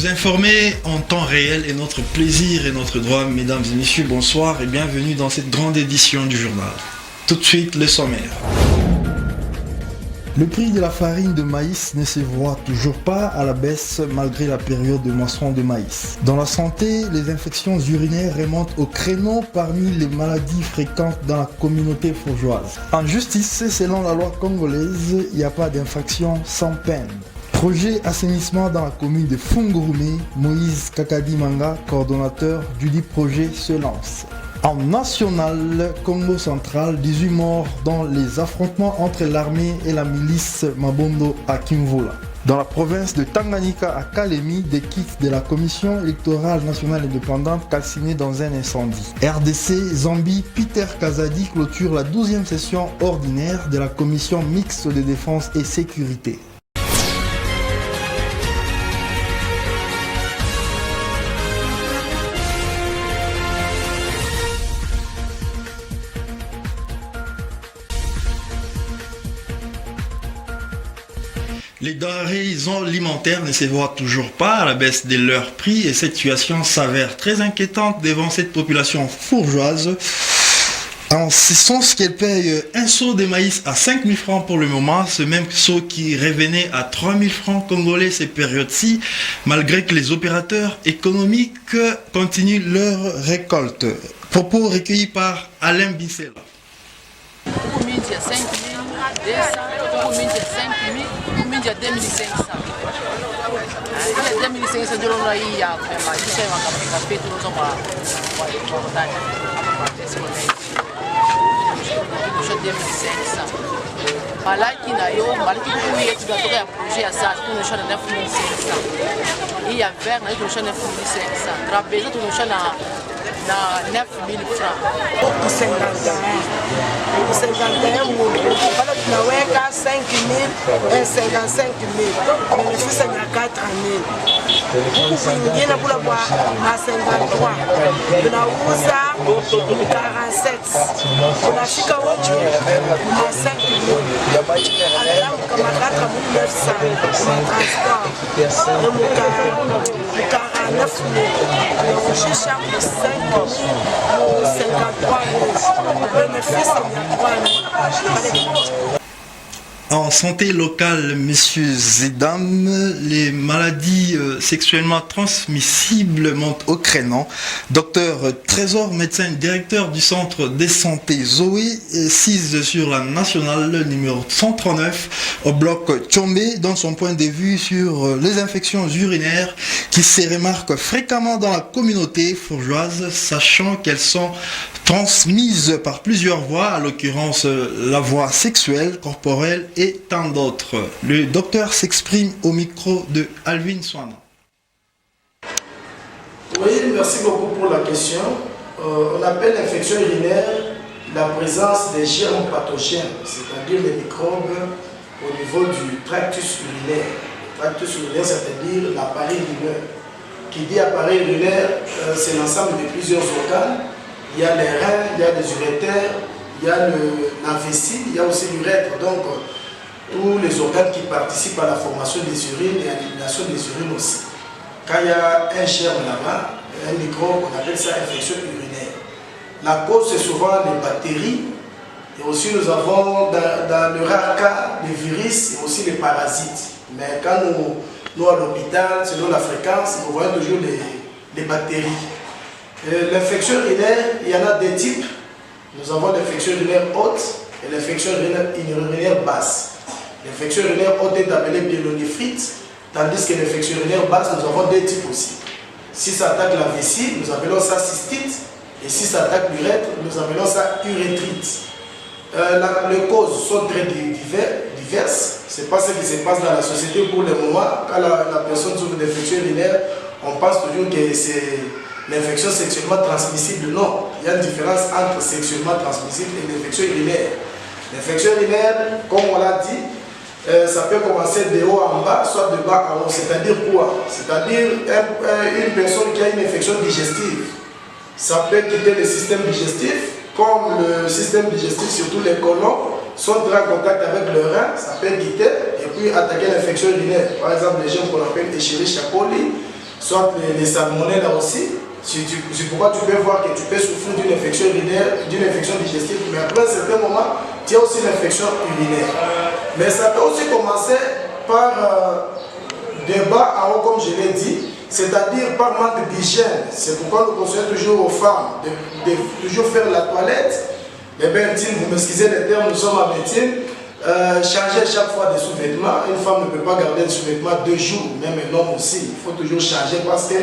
Vous informer en temps réel est notre plaisir et notre droit. Mesdames et messieurs, bonsoir et bienvenue dans cette grande édition du journal. Tout de suite, le sommaire. Le prix de la farine de maïs ne se voit toujours pas à la baisse malgré la période de moisson de maïs. Dans la santé, les infections urinaires remontent au créneau parmi les maladies fréquentes dans la communauté fourgeoise. En justice, selon la loi congolaise, il n'y a pas d'infraction sans peine. Projet assainissement dans la commune de Fungurume, Moïse Kakadi Manga, coordonnateur du dit projet, se lance. En national, Congo central, 18 morts dans les affrontements entre l'armée et la milice Mabondo à Kimvula. Dans la province de Tanganyika à Kalemi, des kits de la Commission électorale nationale indépendante calcinés dans un incendie. RDC, Zambie, Peter Kazadi clôture la 12e session ordinaire de la Commission mixte de défense et sécurité. Les denrées alimentaires ne se voient toujours pas à la baisse de leurs prix et cette situation s'avère très inquiétante devant cette population fourgeoise. En ce sens qu'elle paye un seau de maïs à 5 000 francs pour le moment, ce même seau qui revenait à 3 000 francs congolais ces périodes-ci, malgré que les opérateurs économiques continuent leur récolte. Propos recueillis par Alain Bissela. Il y a 2500. Il y a 2500 de l'eau il y a vraiment. Je sais qu'on a fait tout le temps. Je suis 2500. Malaki na yo, malaki kuye tu dois trouver un projet à ça, tu nous chantes 9500. Il y a vert, tu nous chantes 9500. Trapèze, tu nous chantes na 9000 francs. 51 mulu, pale tunaweka 5 000 et 55 000, bénéfice ya 4 000. Huku kwingine kula kwa na 53, tunauza 47, tunashika wote na 5 000. Alamu kama 4 900 kwa transport, muka 49 000, tunashisha 5 53 000, bénéfice ya En santé locale, messieurs et dames, les maladies sexuellement transmissibles montent au créneau. Docteur Trésor, médecin directeur du centre de santé Zoé, cise sur la nationale numéro 139 au bloc Tchombe dans son point de vue sur les infections urinaires qui se remarquent fréquemment dans la communauté fourgeoise, sachant qu'elles sont transmises par plusieurs voies, à l'occurrence la voie sexuelle, corporelle et tant d'autres. Le docteur s'exprime au micro de Alvin Swana. Oui, merci beaucoup pour la question. On appelle l'infection urinaire la présence des germes pathogènes, c'est-à-dire les microbes au niveau du tractus urinaire. Le tractus urinaire, c'est-à-dire l'appareil urinaire. Qui dit appareil urinaire, c'est l'ensemble de plusieurs organes. Il y a les reins, il y a les urétères, il y a la vessie, il y a aussi l'urètre. Donc, tous les organes qui participent à la formation des urines et à l'élimination des urines aussi. Quand il y a un germe là-bas, un microbe, on appelle ça infection urinaire. La cause, c'est souvent les bactéries. Et aussi, nous avons dans le rare cas les virus et aussi les parasites. Mais quand nous à l'hôpital, selon la fréquence, nous voyons toujours les bactéries. L'infection urinaire, il y en a deux types. Nous avons l'infection urinaire haute et l'infection urinaire basse. L'infection urinaire haute est appelée pyélonéphrite, tandis que l'infection urinaire basse, nous avons deux types aussi. Si ça attaque la vessie, nous appelons ça cystite, et si ça attaque l'urètre, nous appelons ça urétrite. Les causes sont très diverses. Ce n'est pas ce qui se passe dans la société pour le moment. Quand la personne souffre d'infection urinaire, on pense toujours que c'est l'infection sexuellement transmissible. Non, il y a une différence entre sexuellement transmissible et l'infection urinaire. L'infection urinaire, comme on l'a dit, ça peut commencer de haut en bas, soit de bas en haut. C'est-à-dire quoi? C'est-à-dire une personne qui a une infection digestive. Ça peut quitter le système digestif, comme le système digestif, surtout les côlons, sont en contact avec le rein, ça peut quitter et puis attaquer l'infection urinaire. Par exemple, les gens qu'on appelle Escherichia coli, soit les salmonelles aussi. C'est pourquoi tu peux voir que tu peux souffrir d'une infection urinaire, d'une infection digestive, mais après un certain moment, tu as aussi l'infection urinaire. Mais ça peut aussi commencer par des bas en haut, comme je l'ai dit, c'est-à-dire par manque d'hygiène. C'est pourquoi nous conseillons toujours aux femmes de toujours faire la toilette. Les bains intimes, vous m'excusez les termes, nous sommes en médecine. Changer chaque fois des sous-vêtements. Une femme ne peut pas garder des sous-vêtements 2 jours, même un homme aussi. Il faut toujours changer parce que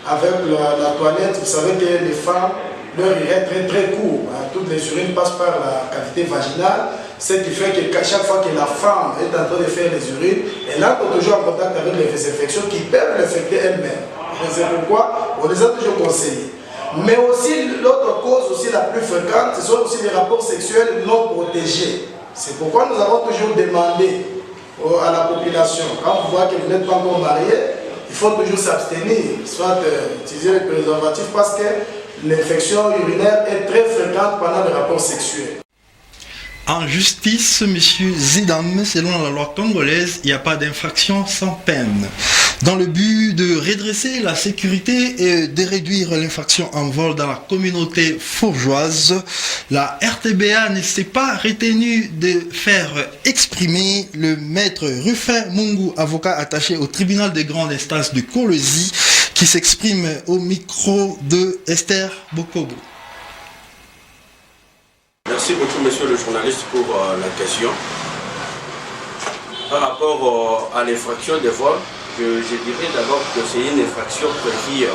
avec la toilette, vous savez que les femmes, leur urine est très court. Toutes les urines passent par la cavité vaginale, ce qui fait que chaque fois que la femme est en train de faire les urines, elle entre toujours en contact avec les infections qui peuvent l'infecter elle-même. C'est pourquoi on les a toujours conseillés. Mais aussi, l'autre cause aussi la plus fréquente, ce sont aussi les rapports sexuels non protégés. C'est pourquoi nous avons toujours demandé à la population, quand vous voyez que vous n'êtes pas encore marié, il faut toujours s'abstenir, soit utiliser les préservatifs parce que l'infection urinaire est très fréquente pendant les rapports sexuels. En justice, monsieur Zidane, selon la loi congolaise, il n'y a pas d'infraction sans peine. Dans le but de redresser la sécurité et de réduire l'infraction en vol dans la communauté fourgeoise, la RTBA ne s'est pas retenue de faire exprimer le maître Rufin Mungu, avocat attaché au tribunal de grande instance de Kolwezi, qui s'exprime au micro de Esther Bokobo. Merci beaucoup, monsieur le journaliste, pour la question. Par rapport à l'infraction de vol, je dirais d'abord que c'est une infraction prévue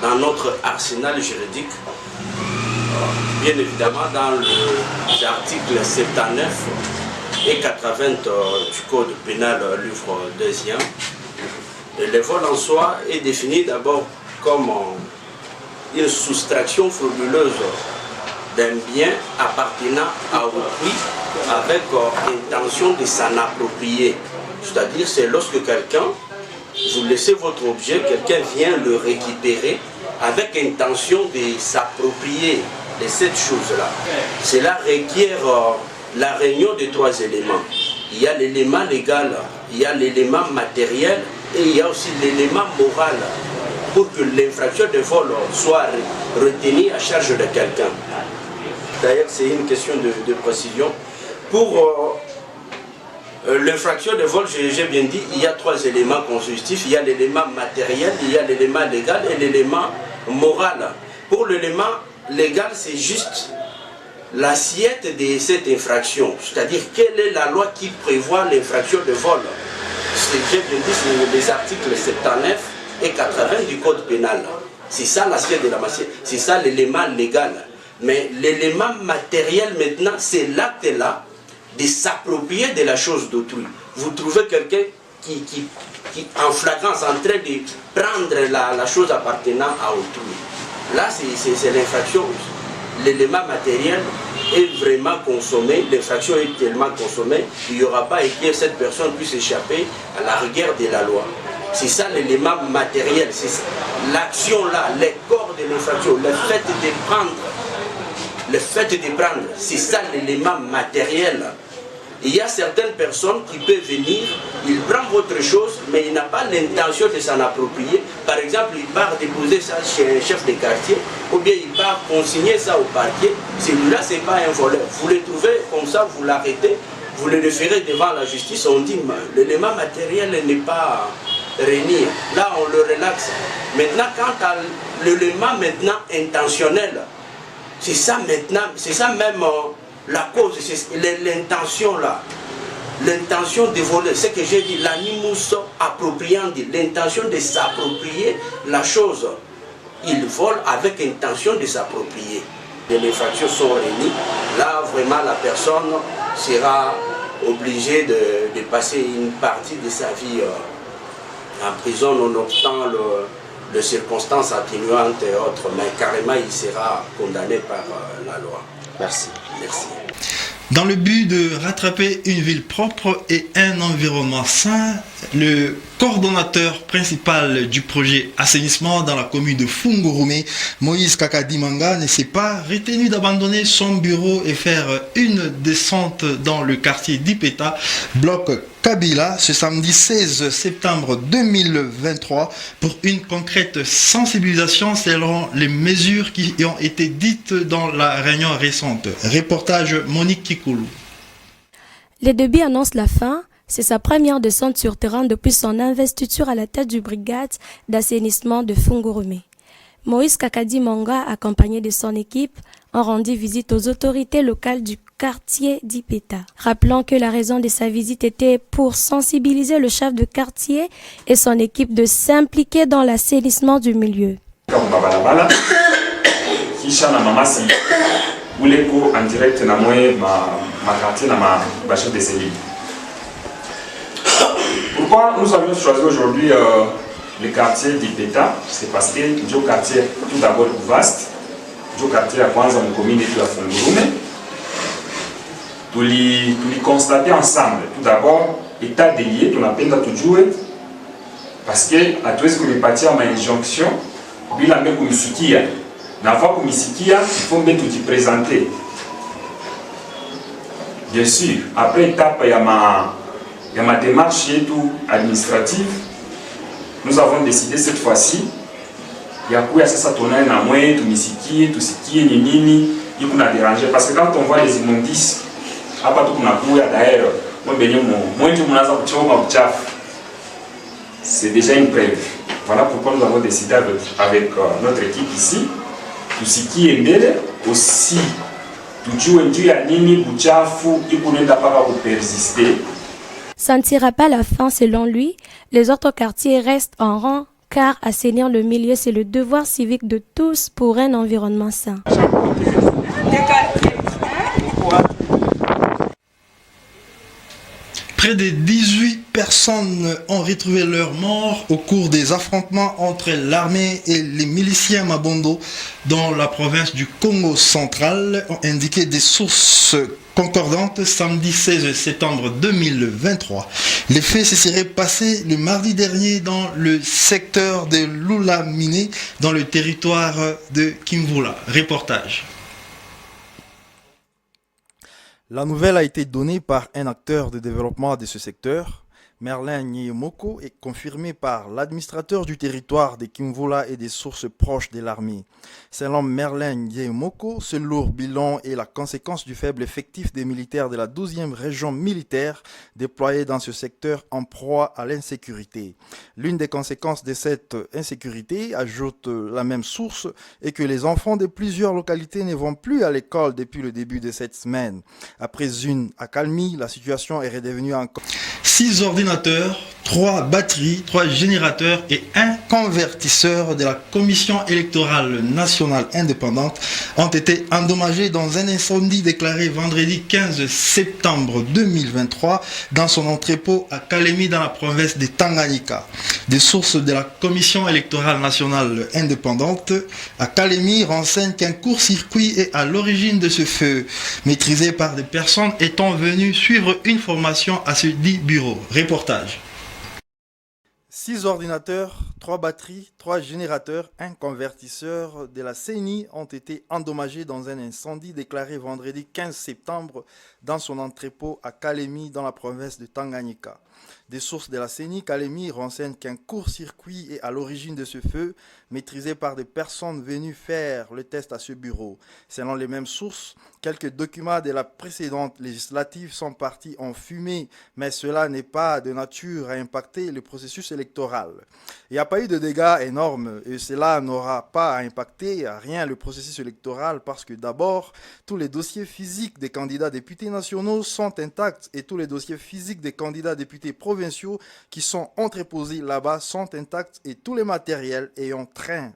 dans notre arsenal juridique. Bien évidemment, dans les articles 79 et 80 du Code pénal, livre 2e. Le vol en soi est défini d'abord comme une soustraction frauduleuse d'un bien appartenant à autrui avec intention de s'en approprier. C'est-à-dire, c'est lorsque quelqu'un, vous laissez votre objet, quelqu'un vient le récupérer avec intention de s'approprier de cette chose-là. Cela requiert la réunion de 3 éléments. Il y a l'élément légal, il y a l'élément matériel et il y a aussi l'élément moral pour que l'infraction de vol soit retenue à charge de quelqu'un. D'ailleurs, c'est une question de précision. Pour l'infraction de vol, j'ai bien dit, il y a 3 éléments constitutifs. Il y a l'élément matériel, il y a l'élément légal et l'élément moral. Pour l'élément légal, c'est juste l'assiette de cette infraction. C'est-à-dire, quelle est la loi qui prévoit l'infraction de vol? J'ai bien dit, c'est les articles 79 et 80 du Code pénal. C'est ça l'assiette de la matière, c'est ça l'élément légal. Mais l'élément matériel maintenant, c'est l'acte-là de s'approprier de la chose d'autrui. Vous trouvez quelqu'un qui en flagrance, en train de prendre la chose appartenant à autrui. Là, c'est l'infraction. L'élément matériel est vraiment consommé, l'infraction est tellement consommée, il n'y aura pas et que cette personne puisse échapper à la rigueur de la loi. C'est ça l'élément matériel, c'est l'action là, les corps de l'infraction, le fait de prendre, c'est ça l'élément matériel. Il y a certaines personnes qui peuvent venir, il prend votre chose, mais il n'a pas l'intention de s'en approprier. Par exemple, il part déposer ça chez un chef de quartier, ou bien il part consigner ça au parquet. Celui-là, ce n'est pas un voleur. Vous le trouvez comme ça, vous l'arrêtez, vous le référez devant la justice, on dit, l'élément matériel n'est pas réuni. Là, on le relaxe. Maintenant, quant à l'élément maintenant intentionnel, c'est ça maintenant, c'est ça même la cause, c'est l'intention là. L'intention de voler, c'est que j'ai dit, l'animus appropriandi, l'intention de s'approprier la chose. Il vole avec intention de s'approprier. Les infractions sont réunies. Là, vraiment, la personne sera obligée de passer une partie de sa vie en prison, nonobstant les circonstances atténuantes et autres. Mais carrément, il sera condamné par la loi. Merci. Merci. Dans le but de rattraper une ville propre et un environnement sain, le coordonnateur principal du projet assainissement dans la commune de Fungurume, Moïse Kakadimanga, ne s'est pas retenu d'abandonner son bureau et faire une descente dans le quartier d'Ipeta, bloc Kabila, ce samedi 16 septembre 2023 pour une concrète sensibilisation selon les mesures qui ont été dites dans la réunion récente. Reportage Monique Kikoulou. Les débits annoncent la fin. C'est sa première descente sur terrain depuis son investiture à la tête du brigade d'assainissement de Fungurume. Moïse Kakadimanga, accompagné de son équipe, ont rendu visite aux autorités locales du quartier d'Ipeta. Rappelons que la raison de sa visite était pour sensibiliser le chef de quartier et son équipe de s'impliquer dans l'assainissement du milieu. En direct na ma quartier na ma chef de cellule. Pourquoi nous avons choisi aujourd'hui le quartier d'Ipeta? C'est parce que c'est un quartier tout d'abord vaste, c'est un quartier à Kwanza, une commune de la Fungurume. Nous les constater ensemble. Tout d'abord, état délié, nous appelons toujours parce que à tous les que partir à ma injonction, il a même comme soutien. N'avoir comme sikia, il faut bien tout y présenter. Bien sûr, après étape, il y a ma démarche et tout administrative. Nous avons décidé cette fois-ci, il y a quoi ça tourner à moi, tout misiki, tout ce qui est nini, il faut nous déranger. Parce que quand on voit les immondices, à part tout qu'on a coué d'ailleurs, c'est déjà une preuve. Voilà pourquoi nous avons décidé avec notre équipe ici, tout ce qui est mbele aussi, tout ce à nini, buchafu, il ne peut pas persister. Ça ne tirera pas la fin selon lui. Les autres quartiers restent en rang car assainir le milieu, c'est le devoir civique de tous pour un environnement sain. Près de 18 personnes ont retrouvé leur mort au cours des affrontements entre l'armée et les miliciens Mabondo dans la province du Congo central, ont indiqué des sources concordantes samedi 16 septembre 2023. Les faits se seraient passés le mardi dernier dans le secteur de Lulamine, dans le territoire de Kimvula. Reportage. La nouvelle a été donnée par un acteur de développement de ce secteur, Merlin Nyemoko, est confirmée par l'administrateur du territoire de Kimvula et des sources proches de l'armée. Selon Merlin Nyemoko, ce lourd bilan est la conséquence du faible effectif des militaires de la 12e région militaire déployés dans ce secteur en proie à l'insécurité. L'une des conséquences de cette insécurité, ajoute la même source, est que les enfants de plusieurs localités ne vont plus à l'école depuis le début de cette semaine. Après une accalmie, la situation est redevenue encore. 6 ordinateurs, 3 batteries, 3 générateurs et 1 convertisseur de la Commission électorale nationale indépendante ont été endommagés dans un incendie déclaré vendredi 15 septembre 2023 dans son entrepôt à Kalemi dans la province de Tanganyika. Des sources de la Commission électorale nationale indépendante à Kalemi renseignent qu'un court-circuit est à l'origine de ce feu, maîtrisé par des personnes étant venues suivre une formation à ce dit bureau. Reportage. 6 ordinateurs, 3 batteries, 3 générateurs, 1 convertisseur de la CENI ont été endommagés dans un incendie déclaré vendredi 15 septembre dans son entrepôt à Kalemi dans la province de Tanganyika. Des sources de la CENI, Kalemi renseignent qu'un court-circuit est à l'origine de ce feu, maîtrisé par des personnes venues faire le test à ce bureau. Selon les mêmes sources, quelques documents de la précédente législative sont partis en fumée, mais cela n'est pas de nature à impacter le processus électoral. Il n'y a pas eu de dégâts énormes et cela n'aura pas à impacter à rien le processus électoral parce que d'abord, tous les dossiers physiques des candidats députés nationaux sont intacts et tous les dossiers physiques des candidats députés provinciaux qui sont entreposés là-bas sont intacts et tous les matériels ayant train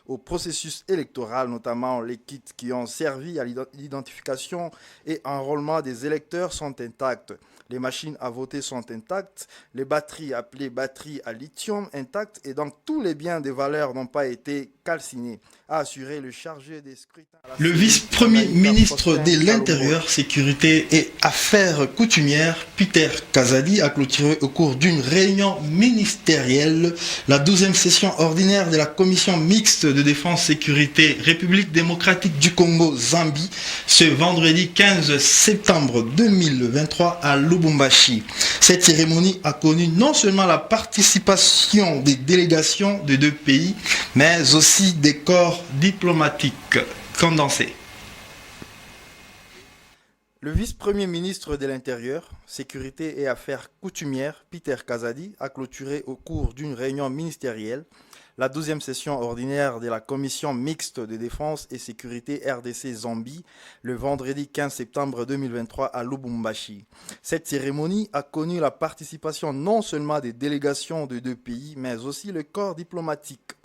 au processus électoral, notamment les kits qui ont servi à l'identification et enrôlement des électeurs sont intacts. Les machines à voter sont intactes, les batteries appelées batteries à lithium intactes et donc tous les biens de valeur n'ont pas été calcinés, a assuré le chargé des scrutins. Le vice-premier ministre de l'Intérieur, Sécurité et Affaires coutumières, Peter Kazadi, a clôturé au cours d'une réunion ministérielle la 12e session ordinaire de la commission mixte de défense sécurité République démocratique du Congo-Zambie ce vendredi 15 septembre 2023 à Lubumbashi. Cette cérémonie a connu non seulement la participation des délégations de deux pays, mais aussi des corps diplomatiques condensés. Le vice-premier ministre de l'Intérieur, Sécurité et Affaires coutumières, Peter Kazadi, a clôturé au cours d'une réunion ministérielle la 12e session ordinaire de la commission mixte de défense et sécurité RDC-Zambie le vendredi 15 septembre 2023 à Lubumbashi. Cette cérémonie a connu la participation non seulement des délégations de deux pays, mais aussi le corps diplomatique.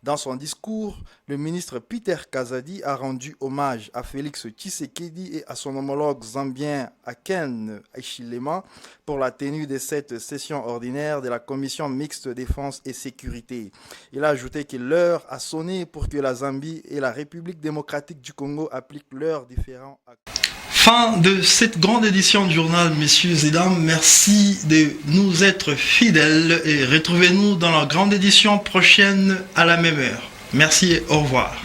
Dans son discours, le ministre Peter Kazadi a rendu hommage à Félix Tshisekedi et à son homologue zambien Ken Hichilema pour la tenue de cette session ordinaire de la commission mixte défense et sécurité. Il a ajouté que l'heure a sonné pour que la Zambie et la République démocratique du Congo appliquent leurs différents accords. Fin de cette grande édition du journal, messieurs et dames. Merci de nous être fidèles et retrouvez-nous dans la grande édition prochaine à la même heure. Merci et au revoir.